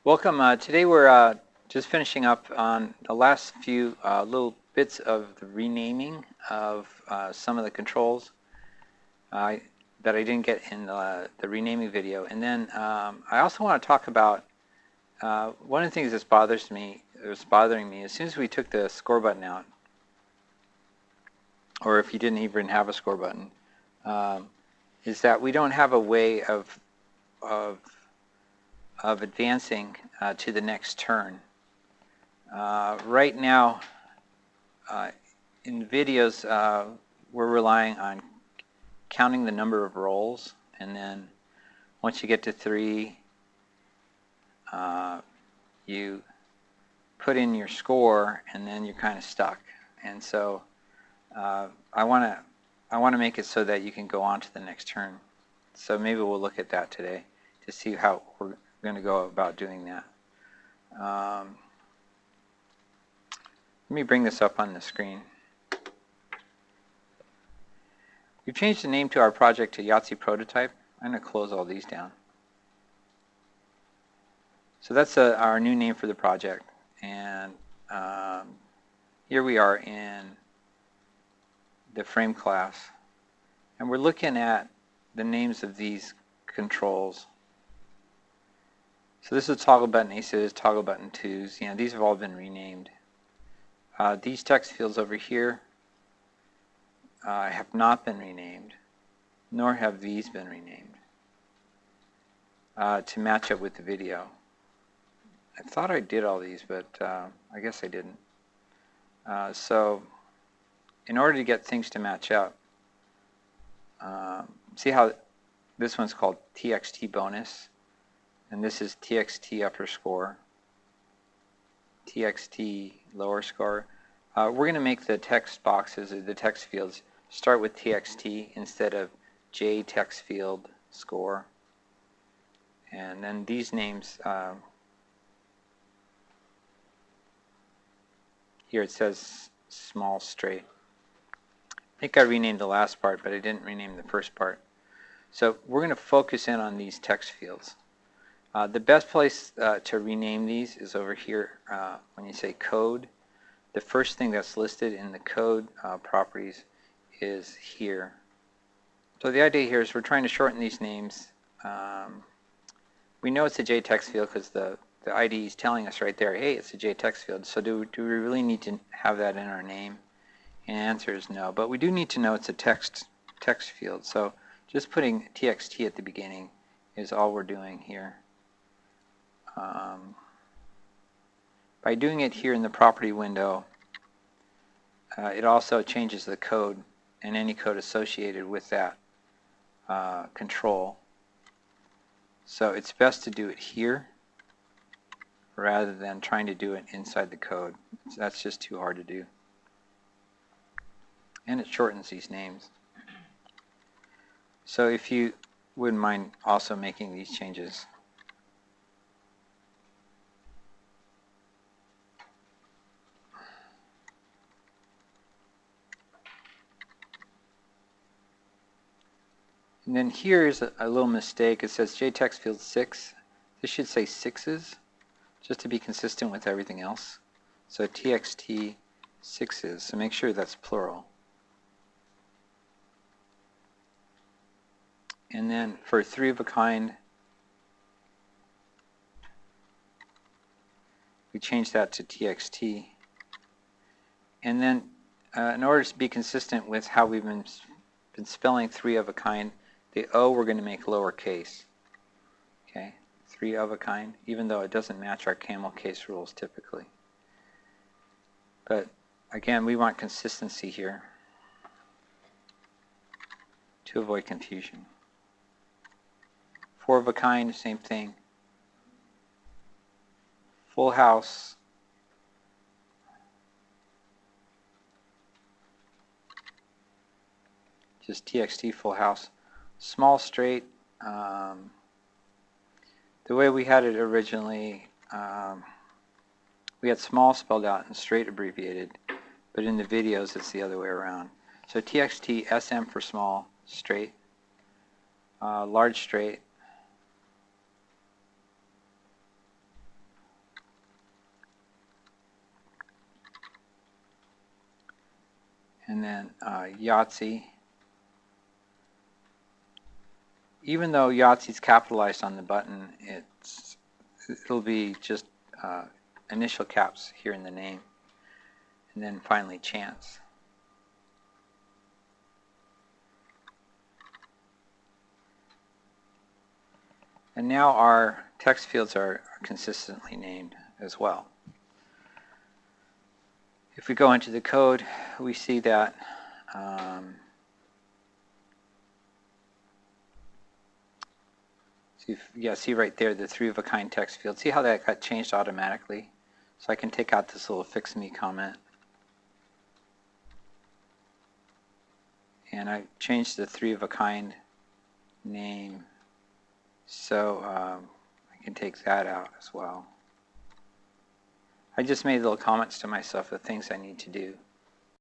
Welcome. Today we're just finishing up on the last few little bits of the renaming of some of the controls that I didn't get in the renaming video. And then I also want to talk about one of the things that bothering me as soon as we took the score button out, or if you didn't even have a score button, is that we don't have a way of advancing to the next turn. Right now, in videos, we're relying on counting the number of rolls, and then once you get to 3, you put in your score, and then you're kind of stuck. And so I want to make it so that you can go on to the next turn. So maybe we'll look at that today to see how we're going to go about doing that. Let me bring this up on the screen. We've changed the name to our project to Yahtzee Prototype. I'm going to close all these down. So that's our new name for the project. And here we are in the frame class. And we're looking at the names of these controls. So this is toggle button aces, toggle button twos. These have all been renamed. These text fields over here have not been renamed, nor have these been renamed to match up with the video. I thought I did all these, but I guess I didn't. So in order to get things to match up, see how this one's called TXT bonus, and this is TXT upper score, TXT lower score. We're going to make the text boxes, or the text fields, start with TXT instead of J text field score. And then these names, here it says small straight. I think I renamed the last part, but I didn't rename the first part. So we're going to focus in on these text fields. The best place to rename these is over here when you say code. The first thing that's listed in the code properties is here. So the idea here is we're trying to shorten these names. We know it's a JText field because the IDE is telling us right there, hey, it's a JText field. So do we really need to have that in our name? And the answer is no. But we do need to know it's a text field. So just putting TXT at the beginning is all we're doing here. By doing it here in the property window, it also changes the code and any code associated with that control. So it's best to do it here rather than trying to do it inside the code. That's just too hard to do. And it shortens these names. So if you wouldn't mind also making these changes. And then here is a little mistake. It says JText field 6. This should say 6s, just to be consistent with everything else. So TXT 6s, so make sure that's plural. And then for 3 of a kind, we change that to TXT. And then in order to be consistent with how we've been spelling 3 of a kind, the O we're going to make lowercase. Okay, 3 of a kind, even though it doesn't match our camel case rules typically. But again, we want consistency here to avoid confusion. 4 of a kind, same thing. Full house. Just TXT full house. Small straight, the way we had it originally, we had small spelled out and straight abbreviated, but in the videos it's the other way around. So TXT SM for small, straight, large straight, and then Yahtzee. Even though Yahtzee is capitalized on the button, it'll be just initial caps here in the name, and then finally chance. And now our text fields are consistently named as well. If we go into the code, we see that see right there the 3-of-a-kind text field. See how that got changed automatically? So I can take out this little fix me comment. And I changed the 3-of-a-kind name. So I can take that out as well. I just made little comments to myself of things I need to do.